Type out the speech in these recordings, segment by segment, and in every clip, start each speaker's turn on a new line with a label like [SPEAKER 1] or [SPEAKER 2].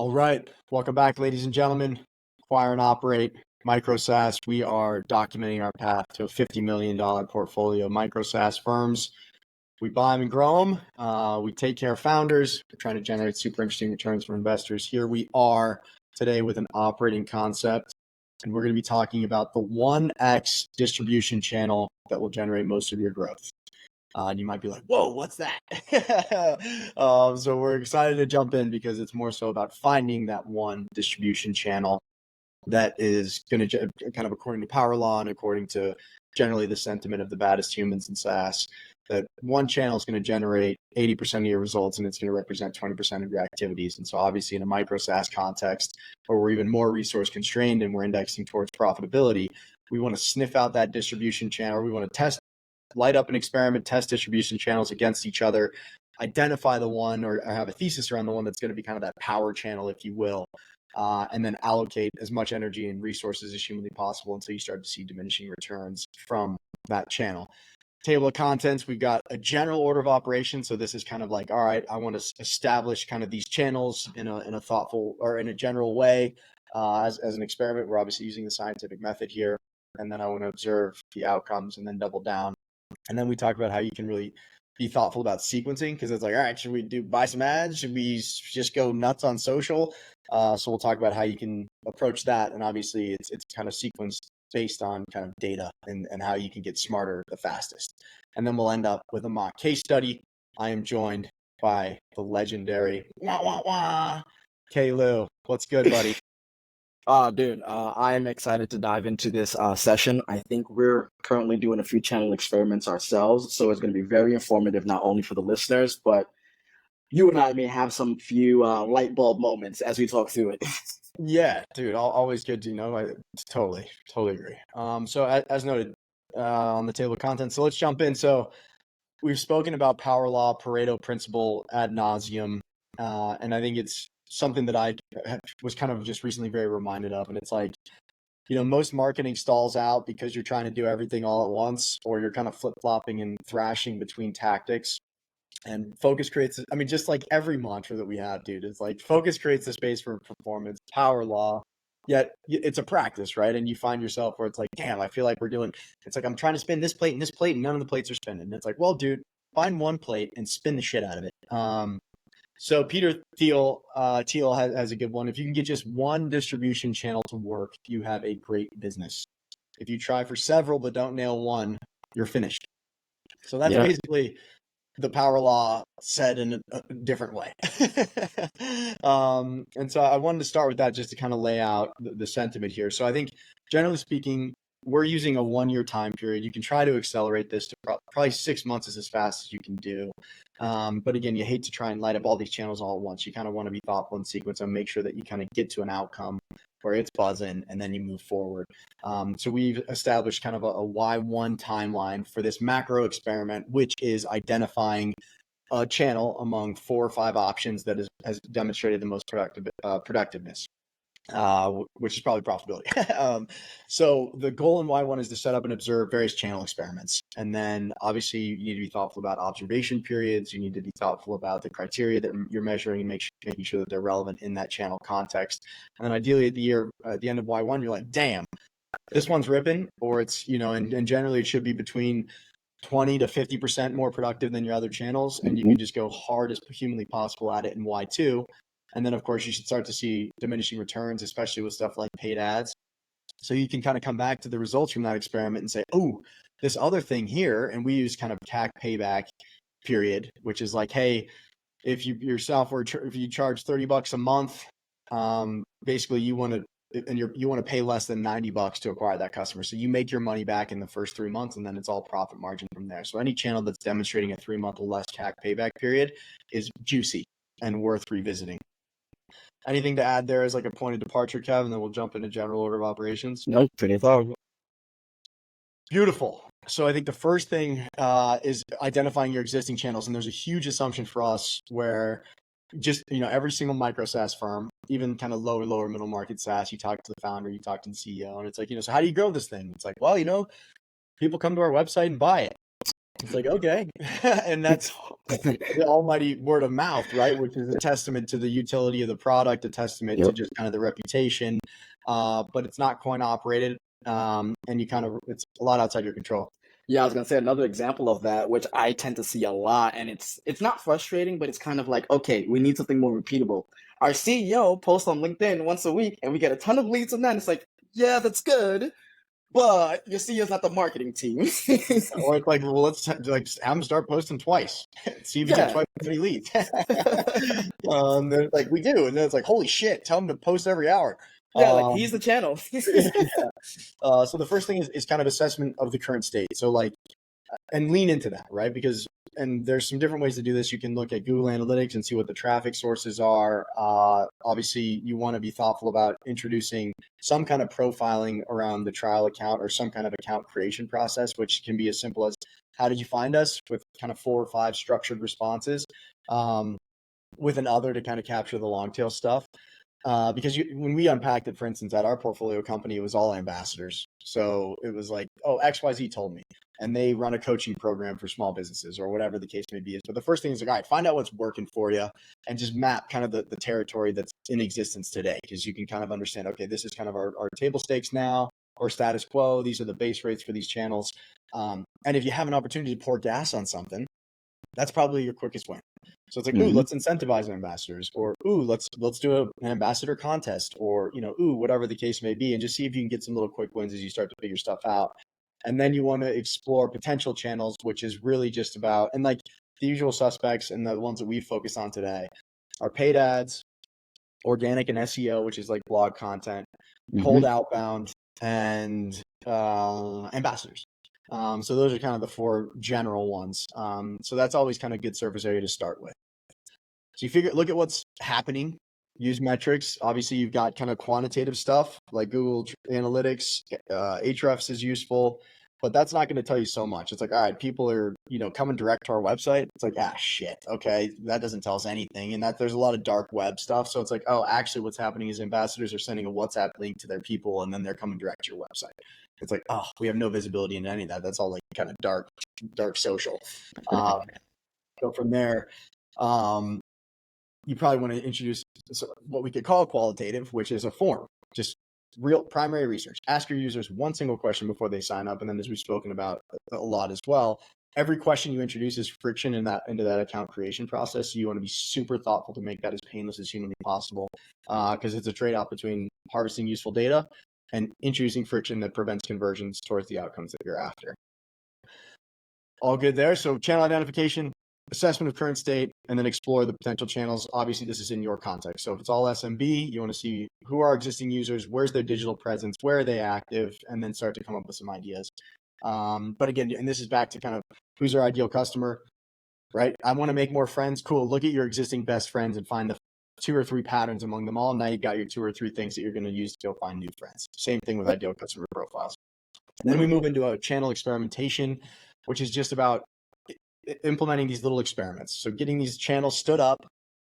[SPEAKER 1] All right. Welcome back, ladies and gentlemen. Acquire and operate Micro SaaS. We are documenting our path to a $50 million portfolio of Micro SaaS firms. We buy them and grow them. We take care of founders. We're trying to generate super interesting returns for investors. Here we are today with an operating concept, and we're going to be talking about the 1X distribution channel that will generate most of your growth. And you might be like, whoa, what's that? So we're excited to jump in because it's more so about finding that one distribution channel that is going to kind of according to power law and according to generally the sentiment of the baddest humans in SaaS, that one channel is going to generate 80% of your results and it's going to represent 20% of your activities. And so obviously in a micro SaaS context where we're even more resource constrained and we're indexing towards profitability, we want to sniff out that distribution channel. We want to light up an experiment, test distribution channels against each other, identify the one or have a thesis around the one that's going to be kind of that power channel, if you will, and then allocate as much energy and resources as humanly possible until you start to see diminishing returns from that channel. Table of contents, we've got a general order of operations. So this is kind of like, all right, I want to establish kind of these channels in a thoughtful or in a general way as an experiment. We're obviously using the scientific method here. And then I want to observe the outcomes and then double down. And then we talk about how you can really be thoughtful about sequencing, because it's like, all right, should we buy some ads? Should we just go nuts on social? So we'll talk about how you can approach that. And obviously it's kind of sequenced based on kind of data and how you can get smarter the fastest. And then we'll end up with a mock case study. I am joined by the legendary K. Lou. What's good, buddy?
[SPEAKER 2] Dude, I am excited to dive into this session. I think we're currently doing a few channel experiments ourselves, so it's going to be very informative, not only for the listeners, but you and I may have some few light bulb moments as we talk through it.
[SPEAKER 1] Yeah, dude, always good to know. I totally agree. So as noted on the table of contents, so let's jump in. So we've spoken about power law, Pareto principle ad nauseum, and I think it's something that I was kind of just recently very reminded of. And it's like, most marketing stalls out because you're trying to do everything all at once, or you're kind of flip-flopping and thrashing between tactics. And focus creates, just like every mantra that we have, dude, it's like focus creates the space for performance, power law. Yet it's a practice, right? And you find yourself where it's like, damn, I feel like it's like I'm trying to spin this plate and this plate and none of the plates are spinning. And it's like, well, dude, find one plate and spin the shit out of it. So Peter Thiel has a good one. If you can get just one distribution channel to work, you have a great business. If you try for several but don't nail one, you're finished. So that's basically the power law said in a different way. And so I wanted to start with that just to kind of lay out the sentiment here. So I think generally speaking, we're using a 1-year time period. You can try to accelerate this to probably 6 months is as fast as you can do. But again, you hate to try and light up all these channels all at once. You kind of want to be thoughtful and sequence and make sure that you kind of get to an outcome where it's buzzing and then you move forward. So we've established kind of a Y1 timeline for this macro experiment, which is identifying a channel among 4 or 5 options that has demonstrated the most productiveness. Which is probably profitability. So the goal in Y1 is to set up and observe various channel experiments. And then obviously you need to be thoughtful about observation periods. You need to be thoughtful about the criteria that you're measuring and making sure that they're relevant in that channel context. And then ideally at the end of Y1, you're like, damn, this one's ripping, or it's, and generally it should be between 20 to 50% more productive than your other channels. And you can just go hard as humanly possible at it in Y2. And then, of course, you should start to see diminishing returns, especially with stuff like paid ads. So you can kind of come back to the results from that experiment and say, oh, this other thing here, and we use kind of CAC payback period, which is like, hey, if you charge $30 a month, basically you want to pay less than $90 to acquire that customer. So you make your money back in the first 3 months, and then it's all profit margin from there. So any channel that's demonstrating a 3-month or less CAC payback period is juicy and worth revisiting. Anything to add there as like a point of departure, Kev, and then we'll jump into general order of operations?
[SPEAKER 2] No, pretty thorough.
[SPEAKER 1] Beautiful. So I think the first thing is identifying your existing channels. And there's a huge assumption for us where just, every single micro SaaS firm, even kind of lower middle market SaaS, you talk to the founder, you talk to the CEO, and it's like, so how do you grow this thing? It's like, well, people come to our website and buy it. It's like, okay. And that's the almighty word of mouth, right? Which is a testament to the utility of the product, a testament to
[SPEAKER 2] Yep.
[SPEAKER 1] just kind of the reputation. But it's not coin operated. And it's a lot outside your control.
[SPEAKER 2] Yeah, I was gonna say another example of that, which I tend to see a lot, and it's not frustrating, but it's kind of like, okay, we need something more repeatable. Our CEO posts on LinkedIn once a week, and we get a ton of leads on that. And it's like, yeah, that's good, but your CEO's not the marketing team.
[SPEAKER 1] Or it's like, well, let's have them start posting twice, see if you get
[SPEAKER 2] Yeah.
[SPEAKER 1] twice as many leads. They're like, we do, and then it's like, holy shit, tell them to post every hour.
[SPEAKER 2] Yeah, like he's the channel.
[SPEAKER 1] So the first thing is kind of assessment of the current state. So like, and lean into that, right? And there's some different ways to do this. You can look at Google Analytics and see what the traffic sources are. Obviously, you want to be thoughtful about introducing some kind of profiling around the trial account or some kind of account creation process, which can be as simple as, how did you find us, with kind of 4 or 5 structured responses, with an other to kind of capture the long tail stuff. Because when we unpacked it, for instance, at our portfolio company, it was all ambassadors. So it was like, oh, XYZ told me, and they run a coaching program for small businesses or whatever the case may be. But the first thing is like, all right, find out what's working for you and just map kind of the territory that's in existence today. Because you can kind of understand, okay, this is kind of our table stakes now, or status quo. These are the base rates for these channels. And if you have an opportunity to pour gas on something, that's probably your quickest win. So it's like, ooh, let's incentivize ambassadors, or ooh, let's do an ambassador contest, or ooh, whatever the case may be, and just see if you can get some little quick wins as you start to figure stuff out. And then you want to explore potential channels, which is really just about, and like the usual suspects and the ones that we focus on today are paid ads, organic and SEO, which is like blog content, cold outbound, and ambassadors. So those are kind of the 4 general ones. So that's always kind of good surface area to start with. So you look at what's happening, use metrics. Obviously, you've got kind of quantitative stuff like Google Analytics, Ahrefs is useful, but that's not going to tell you so much. It's like, all right, people are, coming direct to our website. It's like, shit. Okay. That doesn't tell us anything. And that there's a lot of dark web stuff. So it's like, oh, actually what's happening is ambassadors are sending a WhatsApp link to their people, and then they're coming direct to your website. It's like, oh, we have no visibility into any of that. That's all like kind of dark social. So from there, you probably want to introduce what we could call qualitative, which is a form, just real primary research. Ask your users one single question before they sign up. And then, as we've spoken about a lot as well, every question you introduce is friction into that account creation process. So you want to be super thoughtful to make that as painless as humanly possible, because it's a trade-off between harvesting useful data and introducing friction that prevents conversions towards the outcomes that you're after. All good there. So channel identification, assessment of current state, and then explore the potential channels. Obviously, this is in your context. So if it's all SMB, you want to see who are our existing users, where's their digital presence, where are they active, and then start to come up with some ideas. But again, and this is back to kind of who's our ideal customer, right? I want to make more friends. Cool. Look at your existing best friends and find the 2 or 3 patterns among them all. Now you got your 2 or 3 things that you're going to use to go find new friends. Same thing with ideal customer profiles. And then we move into a channel experimentation, which is just about implementing these little experiments. So getting these channels stood up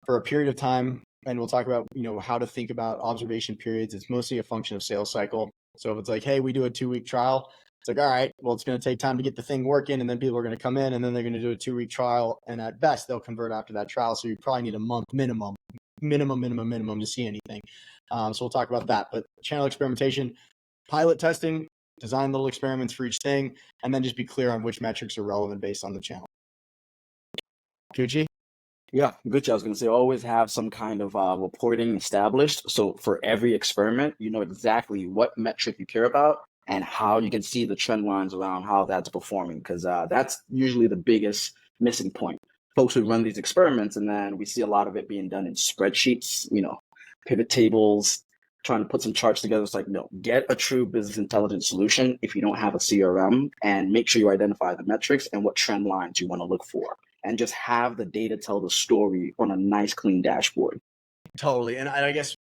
[SPEAKER 1] for a period of time, and we'll talk about, how to think about observation periods. It's mostly a function of sales cycle. So if it's like, hey, we do a 2-week trial, it's like, all right, well, it's going to take time to get the thing working, and then people are going to come in, and then they're going to do a 2-week trial, and at best they'll convert after that trial. So you probably need a month minimum to see anything. So we'll talk about that. But channel experimentation, pilot testing, design little experiments for each thing, and then just be clear on which metrics are relevant based on the channel. Gucci?
[SPEAKER 2] Yeah, Gucci. I was going to say, always have some kind of reporting established. So for every experiment, you know exactly what metric you care about and how you can see the trend lines around how that's performing, because that's usually the biggest missing point. Folks who run these experiments, and then we see a lot of it being done in spreadsheets, pivot tables, trying to put some charts together. It's like, no, get a true business intelligence solution if you don't have a CRM, and make sure you identify the metrics and what trend lines you want to look for, and just have the data tell the story on a nice, clean dashboard.
[SPEAKER 1] Totally. And I guess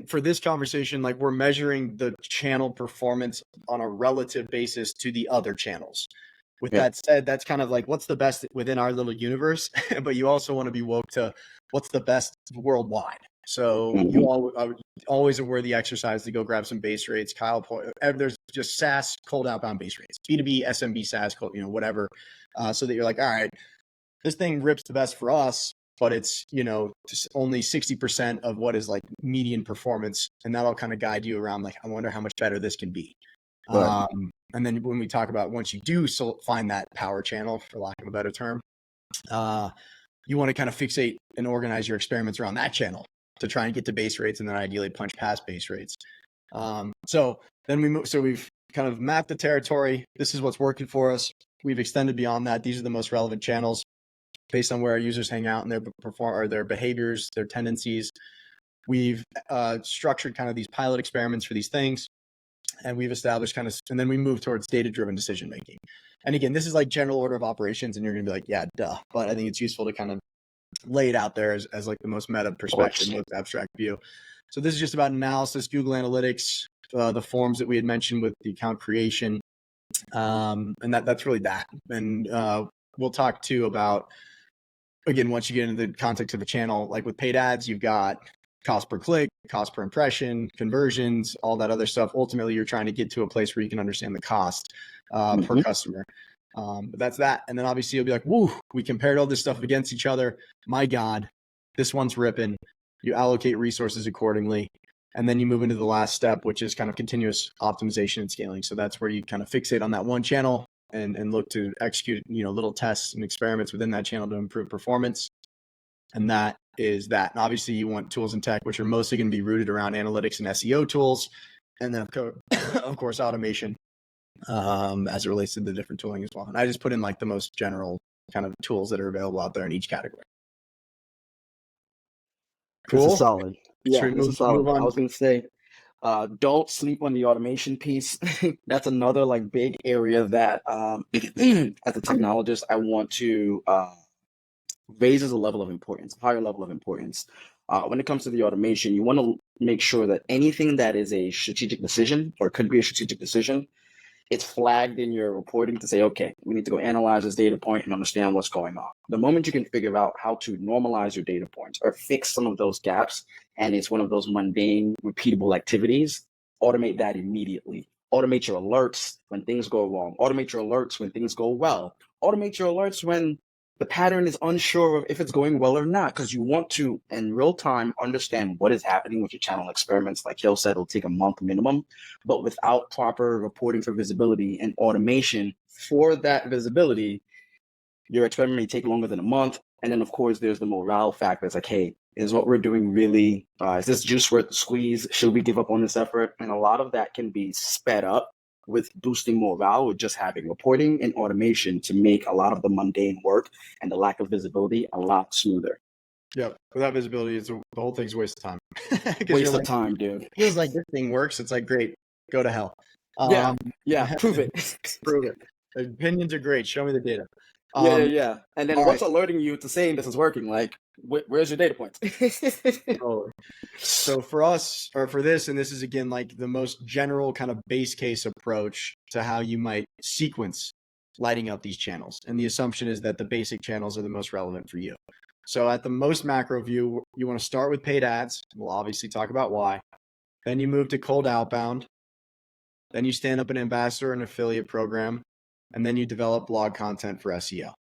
[SPEAKER 1] for this conversation, like, we're measuring the channel performance on a relative basis to the other channels. With that said, that's kind of like what's the best within our little universe, but you also want to be woke to what's the best worldwide. So I would always a worthy exercise to go grab some base rates. Kyle, there's just SaaS cold outbound base rates, B2B, SMB, SaaS, whatever. So that you're like, all right, this thing rips the best for us, but it's, just only 60% of what is like median performance. And that'll kind of guide you around like, I wonder how much better this can be.
[SPEAKER 2] Right.
[SPEAKER 1] And then when we talk about once you do find that power channel, for lack of a better term, you want to kind of fixate and organize your experiments around that channel to try and get to base rates and then ideally punch past base rates. So then we've kind of mapped the territory. This is what's working for us. We've extended beyond that. These are the most relevant channels based on where our users hang out and their behaviors, their tendencies. We've structured kind of these pilot experiments for these things. And we've established and then we move towards data-driven decision-making. And again, this is like general order of operations and you're going to be like, yeah, duh. But I think it's useful to kind of lay it out there as like the most meta perspective, most abstract view. So this is just about analysis, Google Analytics, the forms that we had mentioned with the account creation. And that's really that. And we'll talk too about, again, once you get into the context of a channel, like with paid ads, you've got cost per click, cost per impression, conversions, all that other stuff. Ultimately, you're trying to get to a place where you can understand the cost per customer. But that's that. And then obviously you'll be like, woo, we compared all this stuff against each other. My God, this one's ripping. You allocate resources accordingly. And then you move into the last step, which is kind of continuous optimization and scaling. So that's where you kind of fixate on that one channel and look to execute, little tests and experiments within that channel to improve performance. And that is that. And obviously you want tools and tech, which are mostly going to be rooted around analytics and SEO tools. And then of course, automation as it relates to the different tooling as well. And I just put in like the most general kind of tools that are available out there in each category. Cool.
[SPEAKER 2] This is solid. Yeah, this is solid.
[SPEAKER 1] I
[SPEAKER 2] was going to say, don't sleep on the automation piece. That's another like big area that as a technologist, I want to raises a level of importance, higher level of importance. When it comes to the automation, you want to make sure that anything that is a strategic decision or could be a strategic decision, it's flagged in your reporting to say, okay, we need to go analyze this data point and understand what's going on. The moment you can figure out how to normalize your data points or fix some of those gaps, and it's one of those mundane, repeatable activities, automate that immediately. Automate your alerts when things go wrong. Automate your alerts when things go well. Automate your alerts when the pattern is unsure of if it's going well or not, because you want to, in real time, understand what is happening with your channel experiments. Like Hill said, it'll take a month minimum, but without proper reporting for visibility and automation for that visibility, your experiment may take longer than a month. And then, of course, there's the morale factor. It's like, hey, is what we're doing really, is this juice worth the squeeze? Should we give up on this effort? And a lot of that can be sped up with boosting morale, with just having reporting and automation to make a lot of the mundane work and the lack of visibility a lot smoother.
[SPEAKER 1] Yep. Without visibility, the whole thing's a waste of time.
[SPEAKER 2] Waste of time, dude.
[SPEAKER 1] It feels like this thing works. It's like, great, go to hell.
[SPEAKER 2] Yeah, prove it.
[SPEAKER 1] Prove it. The opinions are great. Show me the data.
[SPEAKER 2] Yeah. And then what's alerting you to saying this is working? Like, where's your data points?
[SPEAKER 1] So for us, or for this, and this is again like the most general kind of base case approach to how you might sequence lighting up these channels. And the assumption is that the basic channels are the most relevant for you. So at the most macro view, you want to start with paid ads. We'll obviously talk about why. Then you move to cold outbound. Then you stand up an ambassador and affiliate program. And then you develop blog content for SEO.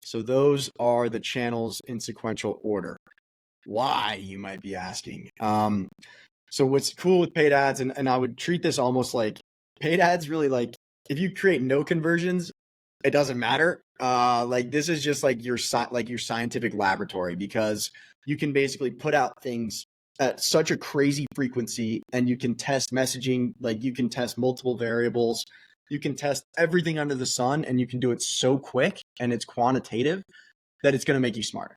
[SPEAKER 1] So those are the channels in sequential order. Why, you might be asking. So what's cool with paid ads, and I would treat this almost like paid ads really like if you create no conversions, it doesn't matter. Like this is just like your scientific laboratory, because you can basically put out things at such a crazy frequency and you can test messaging, like you can test multiple variables. You can test everything under the sun, and you can do it so quick and it's quantitative that it's going to make you smarter.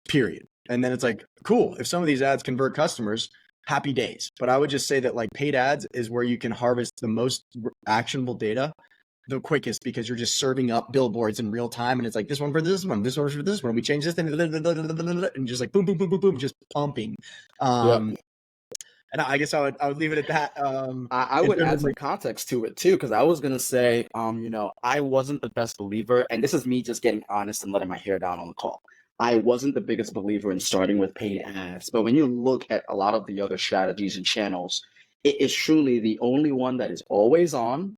[SPEAKER 1] Period. And then it's like, cool. If some of these ads convert customers, happy days. But I would just say that like paid ads is where you can harvest the most actionable data the quickest, because you're just serving up billboards in real time. And it's like this one for this one, this one for this one. We change this and just like boom, boom, boom, boom, boom, just pumping. And I guess I would leave it at that.
[SPEAKER 2] I would add some context to it too, because I was gonna say, I wasn't the best believer, and this is me just getting honest and letting my hair down on the call. I wasn't the biggest believer in starting with paid ads, but when you look at a lot of the other strategies and channels, it is truly the only one that is always on,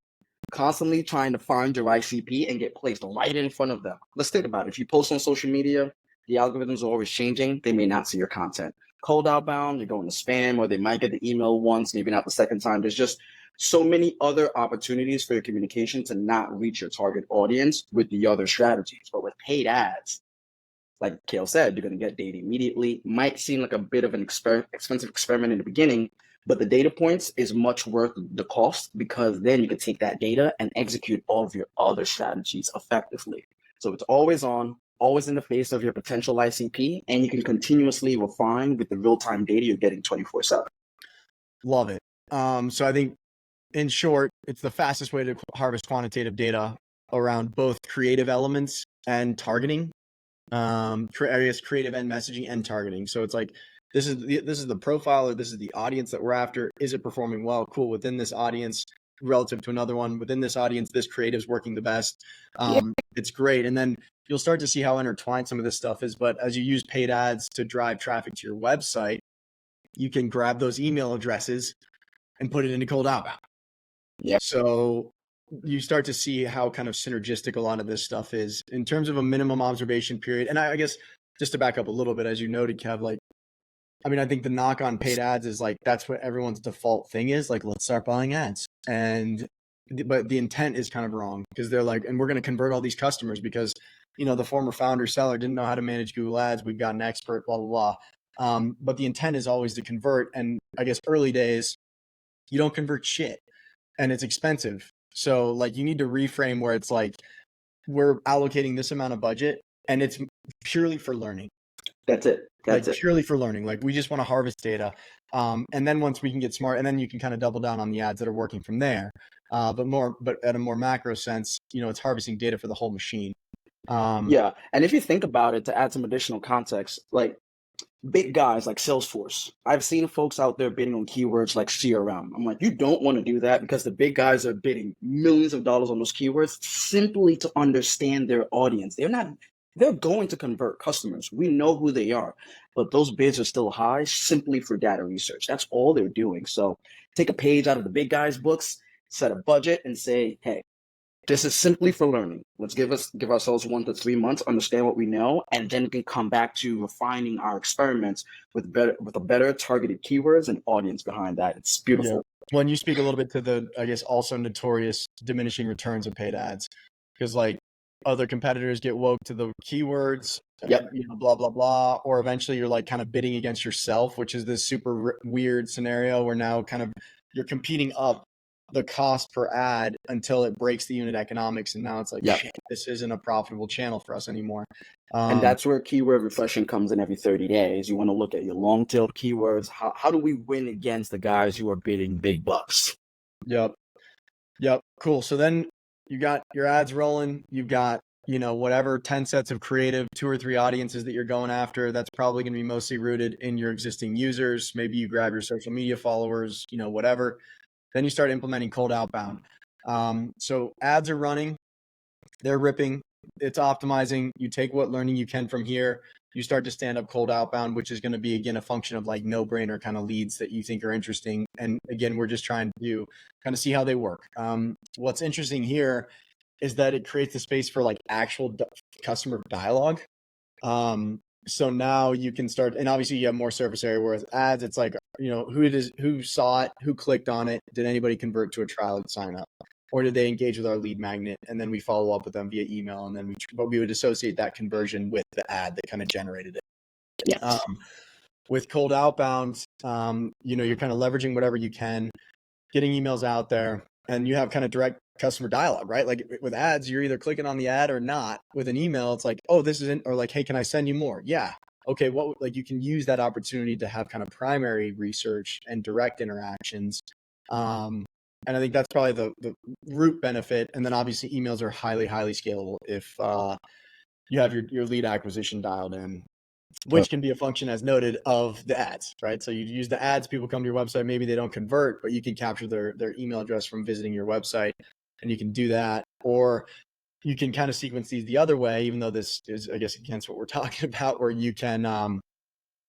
[SPEAKER 2] constantly trying to find your ICP and get placed right in front of them. Let's think about it. If you post on social media, the algorithms are always changing. They may not see your content. Cold outbound, you're going to spam, or they might get the email once, maybe not the second time. There's just so many other opportunities for your communication to not reach your target audience with the other strategies. But with paid ads, like Kale said, you're going to get data immediately. Might seem like a bit of an expensive experiment in the beginning, but the data points is much worth the cost, because then you can take that data and execute all of your other strategies effectively. So it's always on, always in the face of your potential ICP, and you can continuously refine with the real-time data you're getting 24/7.
[SPEAKER 1] Love it. So I think, in short, it's the fastest way to harvest quantitative data around both creative elements and targeting. I guess creative and messaging and targeting. So it's like, this is the profile, or this is the audience that we're after. Is it performing well? Cool. Within this audience, relative to another one, within this audience, this creative's working the best. It's great. And then you'll start to see how intertwined some of this stuff is. But as you use paid ads to drive traffic to your website, you can grab those email addresses and put it into cold outbound.
[SPEAKER 2] Yeah.
[SPEAKER 1] So you start to see how kind of synergistic a lot of this stuff is in terms of a minimum observation period. And I guess just to back up a little bit, as you noted, Kev, like, I mean, I think the knock on paid ads is like, that's what everyone's default thing is, like, let's start buying ads. But the intent is kind of wrong, because they're like, and we're going to convert all these customers because, the former founder seller didn't know how to manage Google ads. We've got an expert, blah, blah, blah. But the intent is always to convert. And I guess early days, you don't convert shit, and it's expensive. So like, you need to reframe where it's like, we're allocating this amount of budget and it's purely for learning.
[SPEAKER 2] That's it.
[SPEAKER 1] Purely for learning. Like, we just want to harvest data. And then once we can get smart, and then you can kind of double down on the ads that are working from there. But at a more macro sense, it's harvesting data for the whole machine.
[SPEAKER 2] Yeah. And if you think about it, to add some additional context, like big guys like Salesforce, I've seen folks out there bidding on keywords like CRM. I'm like, you don't want to do that, because the big guys are bidding millions of dollars on those keywords simply to understand their audience. They're going to convert customers. We know who they are, but those bids are still high simply for data research. That's all they're doing. So take a page out of the big guys' books, set a budget, and say, hey, this is simply for learning. Let's give ourselves 1 to 3 months, understand what we know, and then we can come back to refining our experiments with a better targeted keywords and audience behind that. It's beautiful.
[SPEAKER 1] Yeah. When you speak a little bit to the, I guess, also notorious diminishing returns of paid ads, because like, other competitors get woke to the keywords, blah, blah, blah, or eventually you're like kind of bidding against yourself, which is this super weird scenario where now kind of you're competing up the cost per ad until it breaks the unit economics. And now it's like, shit, this isn't a profitable channel for us anymore.
[SPEAKER 2] And that's where keyword refreshing comes in every 30 days. You want to look at your long-tailed keywords. How do we win against the guys who are bidding big bucks?
[SPEAKER 1] Yep. Cool. So then you got your ads rolling. You've got, whatever 10 sets of creative, 2 or 3 audiences that you're going after. That's probably going to be mostly rooted in your existing users. Maybe you grab your social media followers, whatever. Then you start implementing cold outbound. So ads are running, they're ripping, it's optimizing. You take what learning you can from here. You start to stand up cold outbound, which is going to be, again, a function of like no-brainer kind of leads that you think are interesting. And again, we're just trying to kind of see how they work. What's interesting here is that it creates the space for like actual customer dialogue. So now you can start, and obviously you have more surface area, whereas ads, it's like, who saw it, who clicked on it, did anybody convert to a trial and sign up, or did they engage with our lead magnet? And then we follow up with them via email, and then we would associate that conversion with the ad that kind of generated it.
[SPEAKER 2] Yes.
[SPEAKER 1] With cold outbound, you're kind of leveraging whatever you can, getting emails out there, and you have kind of direct customer dialogue, right? Like with ads, you're either clicking on the ad or not. With an email, it's like, oh, this isn't, or like, hey, can I send you more? Yeah. Okay. You can use that opportunity to have kind of primary research and direct interactions. And I think that's probably the root benefit. And then obviously emails are highly, highly scalable if you have your lead acquisition dialed in, which can be a function, as noted, of the ads, right? So you use the ads, people come to your website, maybe they don't convert, but you can capture their email address from visiting your website, and you can do that. Or you can kind of sequence these the other way, even though this is, I guess, against what we're talking about, where you can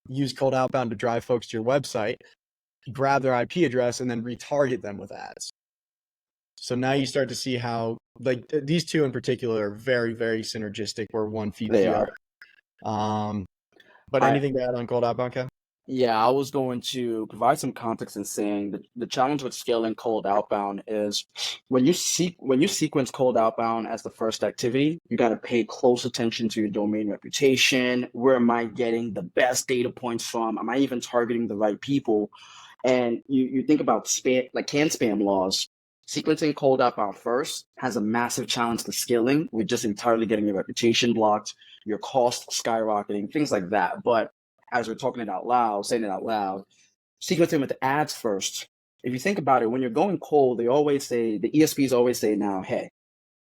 [SPEAKER 1] use cold outbound to drive folks to your website, grab their IP address, and then retarget them with ads. So now you start to see how, like, these two in particular are very, very synergistic, where one feeds
[SPEAKER 2] They
[SPEAKER 1] the
[SPEAKER 2] are.
[SPEAKER 1] other. But
[SPEAKER 2] I
[SPEAKER 1] anything to add on cold outbound, Kev?
[SPEAKER 2] Yeah, I was going to provide some context in saying that the challenge with scaling cold outbound is when you sequence cold outbound as the first activity, you got to pay close attention to your domain reputation. Where am I getting the best data points from? Am I even targeting the right people? And you think about spam, like can spam laws. Sequencing cold outbound first has a massive challenge to scaling with just entirely getting your reputation blocked, your cost skyrocketing, things like that. But as we're saying it out loud, sequencing with the ads first. If you think about it, when you're going cold, they always say, the ESPs always say now, hey,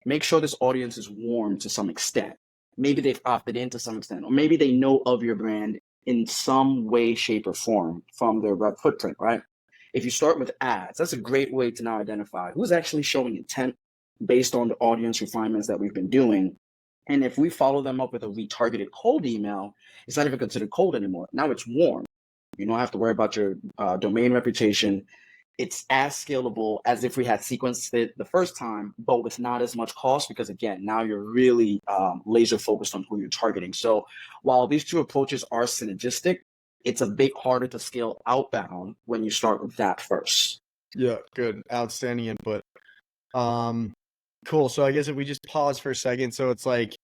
[SPEAKER 2] make sure this audience is warm to some extent. Maybe they've opted in to some extent, or maybe they know of your brand in some way, shape, or form from their web footprint, right? If you start with ads, that's a great way to now identify who's actually showing intent based on the audience refinements that we've been doing. And if we follow them up with a retargeted cold email, it's not even considered cold anymore. Now it's warm. You don't have to worry about your domain reputation. It's as scalable as if we had sequenced it the first time, but with not as much cost because, again, now you're really laser focused on who you're targeting. So while these two approaches are synergistic, it's a bit harder to scale outbound when you start with that first.
[SPEAKER 1] Yeah, good. Outstanding input. Cool. So I guess if we just pause for a second, so it's like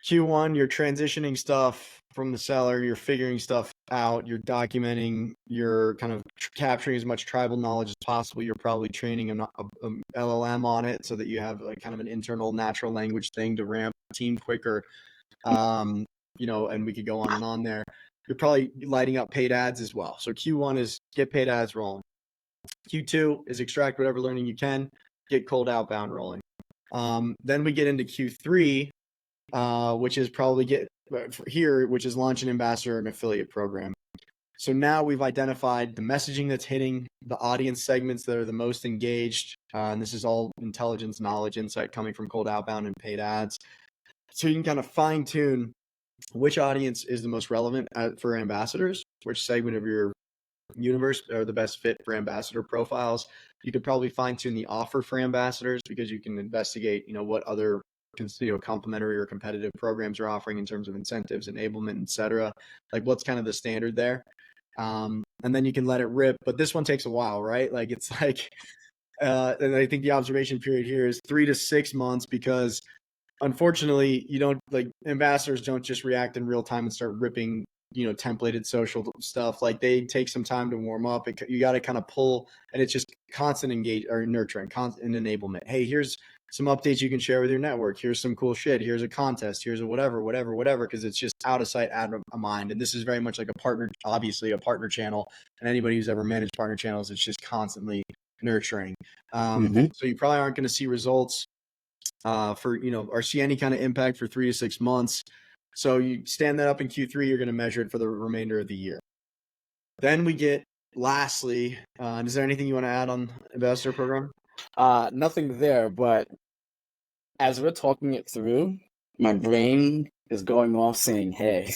[SPEAKER 1] Q1, you're transitioning stuff from the seller, you're figuring stuff out, you're documenting, you're kind of capturing as much tribal knowledge as possible. You're probably training a LLM on it so that you have like kind of an internal natural language thing to ramp the team quicker. And we could go on and on there. You're probably lighting up paid ads as well. So Q1 is get paid ads rolling. Q2 is extract whatever learning you can, get cold outbound rolling. Then we get into Q3, which is probably which is launch an ambassador and affiliate program. So now we've identified the messaging that's hitting the audience segments that are the most engaged. And this is all intelligence, knowledge, insight coming from cold outbound and paid ads. So you can kind of fine tune which audience is the most relevant for ambassadors, which segment of your universe are the best fit for ambassador profiles. You could probably fine tune the offer for ambassadors because you can investigate, what other complementary or competitive programs are offering in terms of incentives, enablement, etc. Like what's kind of the standard there. And then you can let it rip. But this one takes a while, right? Like it's like, and I think the observation period here is 3 to 6 months because unfortunately, ambassadors don't just react in real time and start ripping, templated social stuff. Like they take some time to warm up. You got to kind of pull, and it's just constant engage or nurturing, constant enablement. Hey, here's some updates you can share with your network. Here's some cool shit. Here's a contest. Here's a whatever, because it's just out of sight, out of mind. And this is very much like obviously a partner channel. And anybody who's ever managed partner channels, it's just constantly nurturing. So you probably aren't going to see results or see any kind of impact for 3 to 6 months. So you stand that up in Q3, you're going to measure it for the remainder of the year. Then we get, lastly, is there anything you want to add on ambassador program?
[SPEAKER 2] Nothing there, but as we're talking it through, my brain is going off saying, hey,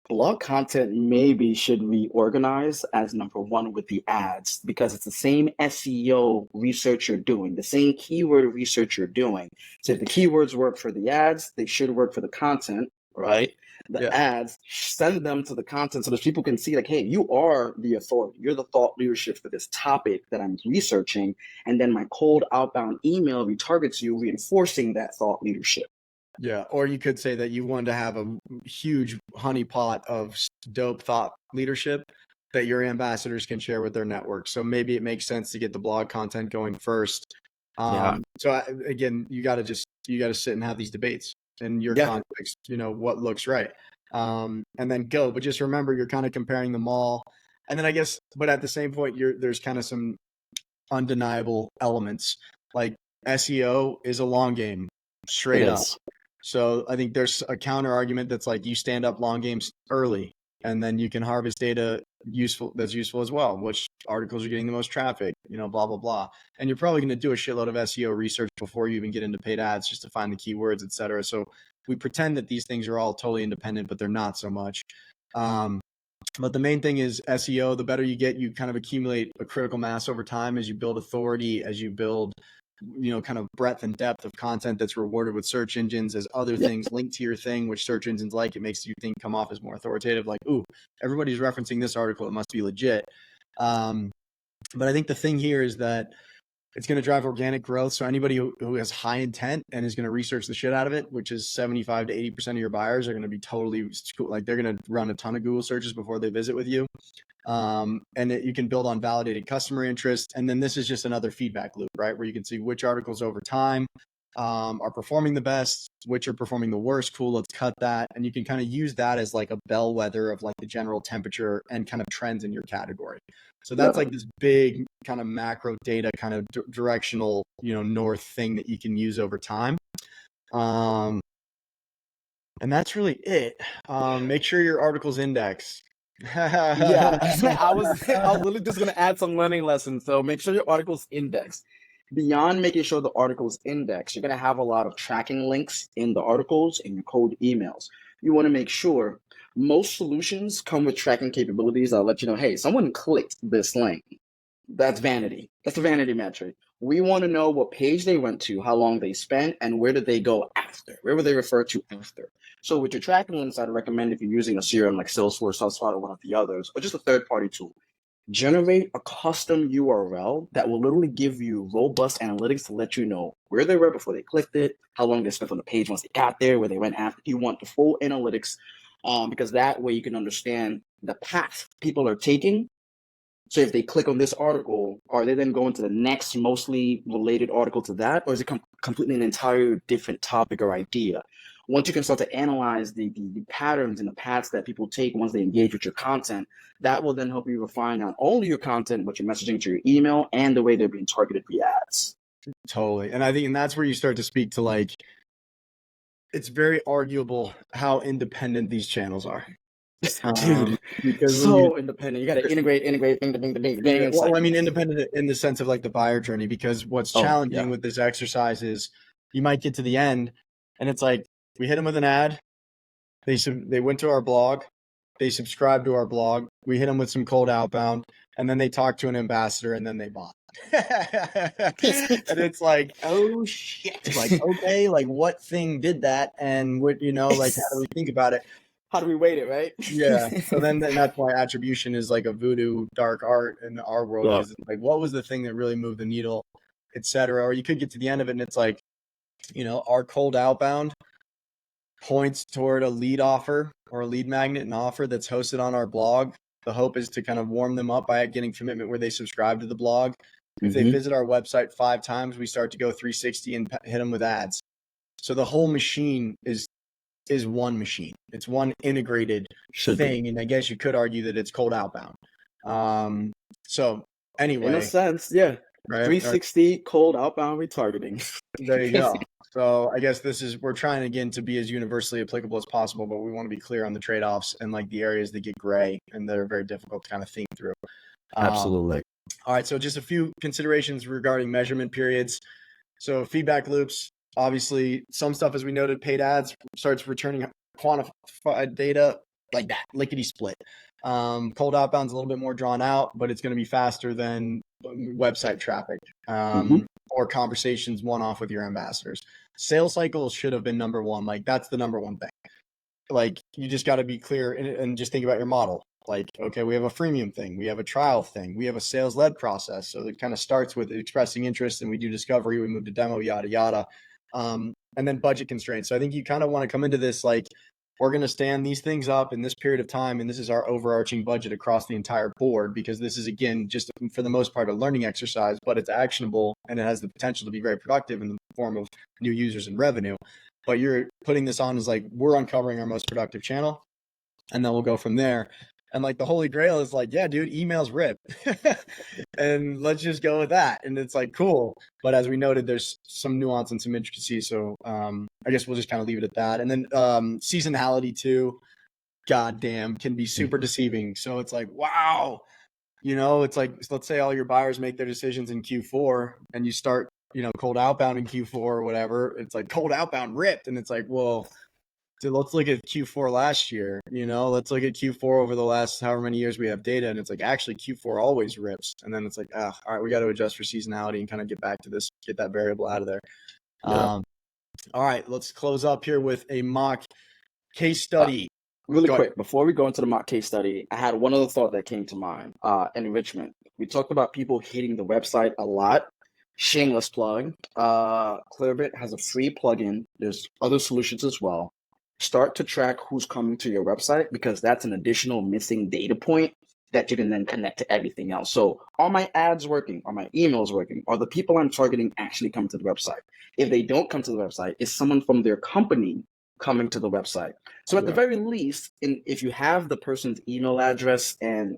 [SPEAKER 2] blog content maybe should reorganize as number one with the ads because it's the same SEO research you're doing, the same keyword research you're doing. So if the keywords work for the ads, they should work for the content, right? The ads, send them to the content so that people can see like, hey, you are the authority. You're the thought leadership for this topic that I'm researching. And then my cold outbound email retargets you, reinforcing that thought leadership.
[SPEAKER 1] Yeah. Or you could say that you want to have a huge honeypot of dope thought leadership that your ambassadors can share with their network. So maybe it makes sense to get the blog content going first. So again, you got to sit and have these debates in your context, what looks right. And then go, but just remember, you're kind of comparing them all. And then I guess, but at the same point, there's kind of some undeniable elements like SEO is a long game, straight up. So I think there's a counter argument that's like you stand up long games early and then you can harvest data useful as well. Which articles are getting the most traffic, blah, blah, blah. And you're probably going to do a shitload of SEO research before you even get into paid ads just to find the keywords, et cetera. So we pretend that these things are all totally independent, but they're not so much. But the main thing is SEO. The better you get, you kind of accumulate a critical mass over time as you build authority, as you build, kind of breadth and depth of content that's rewarded with search engines, as other things link to your thing, which search engines like. It makes you think come off as more authoritative. Like, ooh, everybody's referencing this article. It must be legit. But I think the thing here is that it's going to drive organic growth. So anybody who has high intent and is going to research the shit out of it, which is 75 to 80% of your buyers are going to be totally like, they're going to run a ton of Google searches before they visit with you. You can build on validated customer interest. And then this is just another feedback loop, right? Where you can see which articles over time are performing the best, which are performing the worst. Cool, let's cut that. And you can kind of use that as like a bellwether of like the general temperature and kind of trends in your category. So that's like this big kind of macro data kind of directional, north thing that you can use over time. And that's really it. Make sure your article's indexed.
[SPEAKER 2] Yeah, I was literally just gonna add some learning lessons. So make sure your article's indexed. Beyond making sure the article's indexed, you're gonna have a lot of tracking links in the articles and your cold emails. You want to make sure most solutions come with tracking capabilities that'll let you know, hey, someone clicked this link. That's vanity. That's a vanity metric. We want to know what page they went to, how long they spent, and where did they go after? Where were they referred to after? So with your tracking links, I'd recommend if you're using a CRM like Salesforce, HubSpot, or one of the others, or just a third-party tool, generate a custom URL that will literally give you robust analytics to let you know where they were before they clicked it, how long they spent on the page once they got there, where they went after. You want the full analytics because that way you can understand the path people are taking. So if they click on this article, are they then going to the next mostly related article to that, or is it completely an entire different topic or idea? Once you can start to analyze the patterns and the paths that people take once they engage with your content, that will then help you refine not only your content, but your messaging to your email and the way they're being targeted via ads.
[SPEAKER 1] Totally. And I think that's where you start to speak to like, it's very arguable how independent these channels are.
[SPEAKER 2] Dude, because so independent. You got to integrate, bing.
[SPEAKER 1] Well, I mean, independent in the sense of like the buyer journey, because what's challenging with this exercise is you might get to the end and it's like, we hit them with an ad. They went to our blog. They subscribed to our blog. We hit them with some cold outbound, and then they talked to an ambassador, and then they bought. And it's like, oh shit! Like, okay, like what thing did that? And what like, how do we think about it?
[SPEAKER 2] How do we weight it, right?
[SPEAKER 1] Yeah. So then that's why attribution is like a voodoo dark art in our world, because it's like, what was the thing that really moved the needle, et cetera? Or you could get to the end of it, and it's like, our cold outbound points toward a lead offer or a lead magnet and offer that's hosted on our blog. The hope is to kind of warm them up by getting commitment where they subscribe to the blog. If they visit our website 5 times, we start to go 360 and hit them with ads. So the whole machine is one machine. It's one integrated thing. And I guess you could argue that it's cold outbound. So anyway,
[SPEAKER 2] in a sense, yeah. Right? 360 cold outbound retargeting.
[SPEAKER 1] There you go. So I guess we're trying again to be as universally applicable as possible, but we want to be clear on the trade-offs and like the areas that get gray and that are very difficult to kind of think through.
[SPEAKER 2] Absolutely.
[SPEAKER 1] All right. So just a few considerations regarding measurement periods. So feedback loops, obviously some stuff, as we noted, paid ads starts returning quantified data like that, lickety split. Cold outbound's a little bit more drawn out, but it's going to be faster than website traffic or conversations one-off with your ambassadors. Sales cycles should have been number one. Like that's the number one thing. Like you just got to be clear and just think about your model. Like, okay, we have a freemium thing. We have a trial thing. We have a sales-led process. So it kind of starts with expressing interest and we do discovery. We move to demo, yada, yada. And then budget constraints. So I think you kind of want to come into this like, we're going to stand these things up in this period of time. And this is our overarching budget across the entire board, because this is, again, just for the most part, a learning exercise, but it's actionable and it has the potential to be very productive in the form of new users and revenue. But you're putting this on as like, we're uncovering our most productive channel, and then we'll go from there. And like the holy grail is like, yeah, dude, emails rip. And let's just go with that. And it's like, cool. But as we noted, there's some nuance and some intricacy. So I guess we'll just kind of leave it at that. And then seasonality too. goddamn can be super deceiving. So it's like, wow, it's like, let's say all your buyers make their decisions in Q4 and you start, cold outbound in Q4 or whatever. It's like cold outbound ripped. And it's like, well, dude, let's look at Q4 last year, let's look at Q4 over the last however many years we have data. And it's like, actually Q4 always rips. And then it's like, all right, we got to adjust for seasonality and kind of get back to this, get that variable out of there.
[SPEAKER 2] Yeah.
[SPEAKER 1] All right, let's close up here with a mock case study.
[SPEAKER 2] Really quick, before we go into the mock case study, I had one other thought that came to mind. Enrichment. We talked about people hitting the website a lot. Shameless plug. Clearbit has a free plugin. There's other solutions as well. Start to track who's coming to your website, because that's an additional missing data point that you can then connect to everything else. So are my ads working? Are my emails working? Are the people I'm targeting actually coming to the website? If they don't come to the website, is someone from their company coming to the website? So at the very least, if you have the person's email address and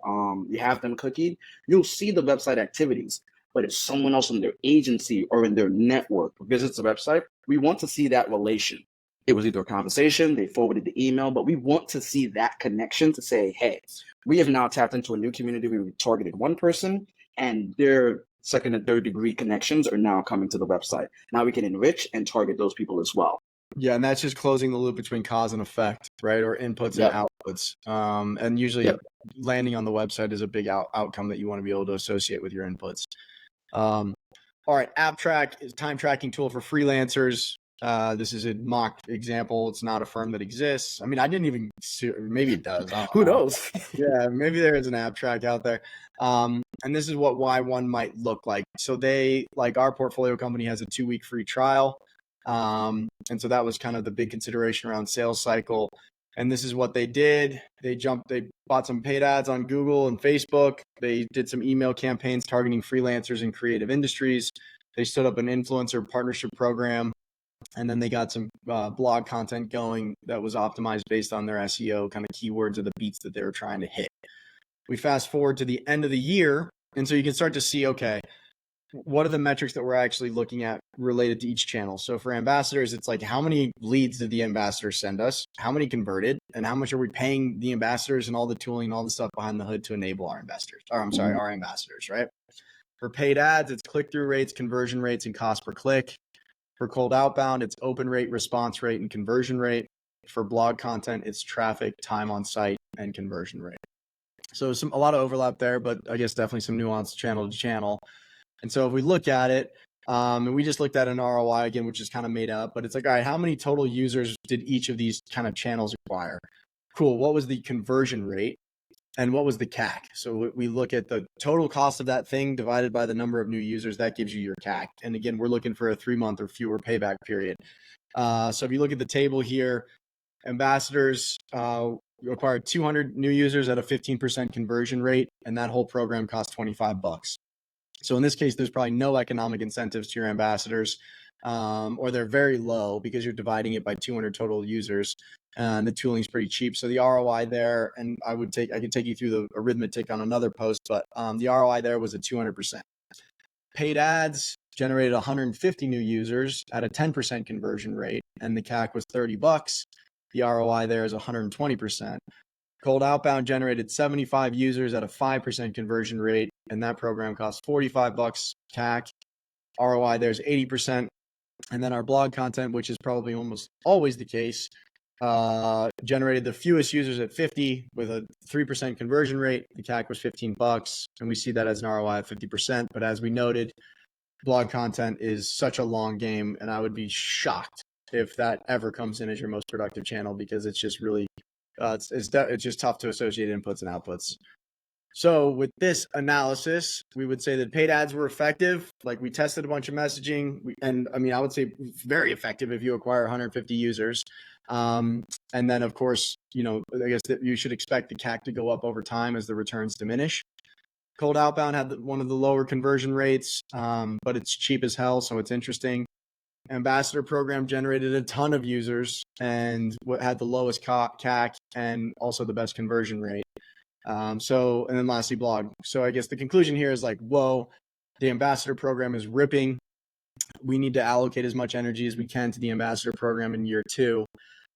[SPEAKER 2] you have them cookied, you'll see the website activities. But if someone else in their agency or in their network visits the website, we want to see that relation. It was either a conversation, they forwarded the email, but we want to see that connection to say, hey, we have now tapped into a new community. We targeted one person and their second and third degree connections are now coming to the website. Now we can enrich and target those people as well.
[SPEAKER 1] Yeah, and that's just closing the loop between cause and effect, right? Or inputs and outputs. And usually landing on the website is a big outcome that you want to be able to associate with your inputs. All right, AppTrack is a time tracking tool for freelancers. This is a mock example. It's not a firm that exists. I mean, I didn't even see, maybe it does.
[SPEAKER 2] Who knows?
[SPEAKER 1] Yeah, maybe there is an AppTrack out there. And this is what Y1 might look like. So they, like our portfolio company, has a 2-week free trial. And so that was kind of the big consideration around sales cycle. And this is what they did. They bought some paid ads on Google and Facebook. They did some email campaigns targeting freelancers in creative industries. They stood up an influencer partnership program. And then they got some blog content going that was optimized based on their SEO kind of keywords or the beats that they were trying to hit. We fast forward to the end of the year. And so you can start to see, okay, what are the metrics that we're actually looking at related to each channel? So for ambassadors, it's like, how many leads did the ambassadors send us? How many converted? And how much are we paying the ambassadors and all the tooling and all the stuff behind the hood to enable our investors? Or our ambassadors, right? For paid ads, it's click-through rates, conversion rates, and cost per click. For cold outbound, it's open rate, response rate, and conversion rate. For blog content, it's traffic, time on site, and conversion rate. So a lot of overlap there, but I guess definitely some nuance channel to channel. And so if we look at it, and we just looked at an ROI again, which is kind of made up, but it's like, all right, how many total users did each of these kind of channels acquire? Cool. What was the conversion rate? And what was the CAC? So we look at the total cost of that thing divided by the number of new users. That gives you your CAC. And again, we're looking for a 3-month or fewer payback period. So if you look at the table here, ambassadors acquired 200 new users at a 15% conversion rate, and that whole program cost $25. So in this case, there's probably no economic incentives to your ambassadors, or they're very low because you're dividing it by 200 total users. And the tooling is pretty cheap. So the ROI there, and I could take you through the arithmetic on another post, but the ROI there was at 200%. Paid ads generated 150 new users at a 10% conversion rate, and the CAC was $30. The ROI there is 120%. Cold outbound generated 75 users at a 5% conversion rate, and that program cost $45 CAC. ROI there's 80%. And then our blog content, which is probably almost always the case, generated the fewest users at 50 with a 3% conversion rate. The CAC was $15, and we see that as an ROI of 50%. But as we noted, blog content is such a long game, and I would be shocked if that ever comes in as your most productive channel, because it's just really it's just tough to associate inputs and outputs. So with this analysis, we would say that paid ads were effective. Like, we tested a bunch of messaging, and I mean, I would say very effective if you acquire 150 users. And then of course, I guess that you should expect the CAC to go up over time as the returns diminish. Cold outbound had one of the lower conversion rates, but it's cheap as hell, so it's interesting. Ambassador program generated a ton of users and had the lowest CAC and also the best conversion rate. And then lastly, blog. So I guess the conclusion here is like, whoa, the ambassador program is ripping. We need to allocate as much energy as we can to the ambassador program in year 2.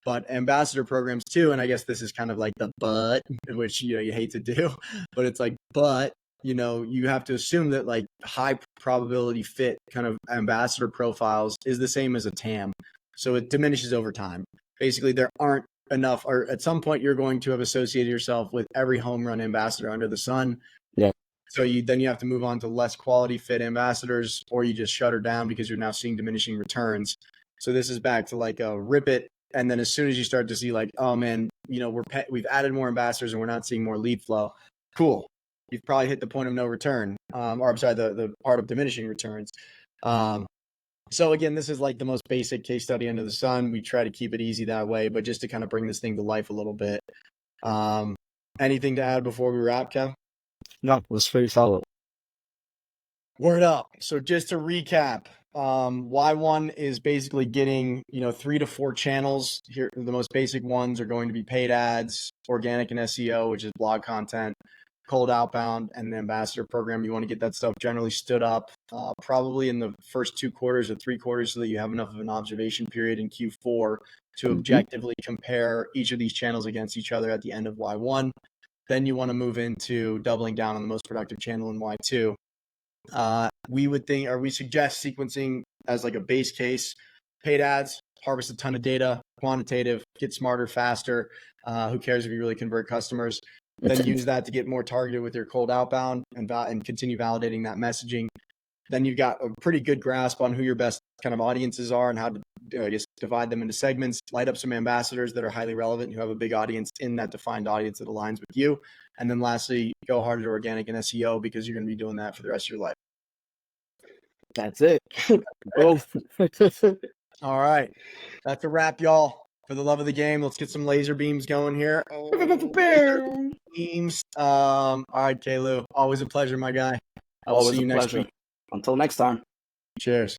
[SPEAKER 1] but ambassador programs too. And I guess this is kind of like the but, which, you hate to do, but it's like, but, you have to assume that like high probability fit kind of ambassador profiles is the same as a TAM. So it diminishes over time. Basically, there aren't enough, or at some point you're going to have associated yourself with every home run ambassador under the sun.
[SPEAKER 2] Yeah.
[SPEAKER 1] So then you have to move on to less quality fit ambassadors, or you just shut her down because you're now seeing diminishing returns. So this is back to like a rip it. And then as soon as you start to see like, oh man, we've added more ambassadors and we're not seeing more lead flow. Cool. You've probably hit the point of no return, or I'm sorry, the part of diminishing returns. So again, this is like the most basic case study under the sun. We try to keep it easy that way, but just to kind of bring this thing to life a little bit. Anything to add before we wrap, Kev?
[SPEAKER 2] No, it was pretty solid.
[SPEAKER 1] Word up. So just to recap, Y1 is basically getting, 3 to 4 channels here. The most basic ones are going to be paid ads, organic and SEO, which is blog content, cold outbound, and the ambassador program. You want to get that stuff generally stood up, probably in the first 2 quarters or 3 quarters, so that you have enough of an observation period in Q4 to objectively compare each of these channels against each other at the end of Y1. Then you want to move into doubling down on the most productive channel in Y2. We suggest sequencing as like a base case, paid ads, harvest a ton of data, quantitative, get smarter, faster. Who cares if you really convert customers? Then use that to get more targeted with your cold outbound and continue validating that messaging. Then you've got a pretty good grasp on who your best kind of audiences are and how to, divide them into segments, light up some ambassadors that are highly relevant, who have a big audience in that defined audience that aligns with you. And then lastly, go hard at organic and SEO, because you're going to be doing that for the rest of your life.
[SPEAKER 2] That's it.
[SPEAKER 1] All right. That's a wrap, y'all. For the love of the game, let's get some laser beams going here. Beams. All right, Kalu. Always a pleasure, my guy. I will see you next week.
[SPEAKER 2] Until next time.
[SPEAKER 1] Cheers.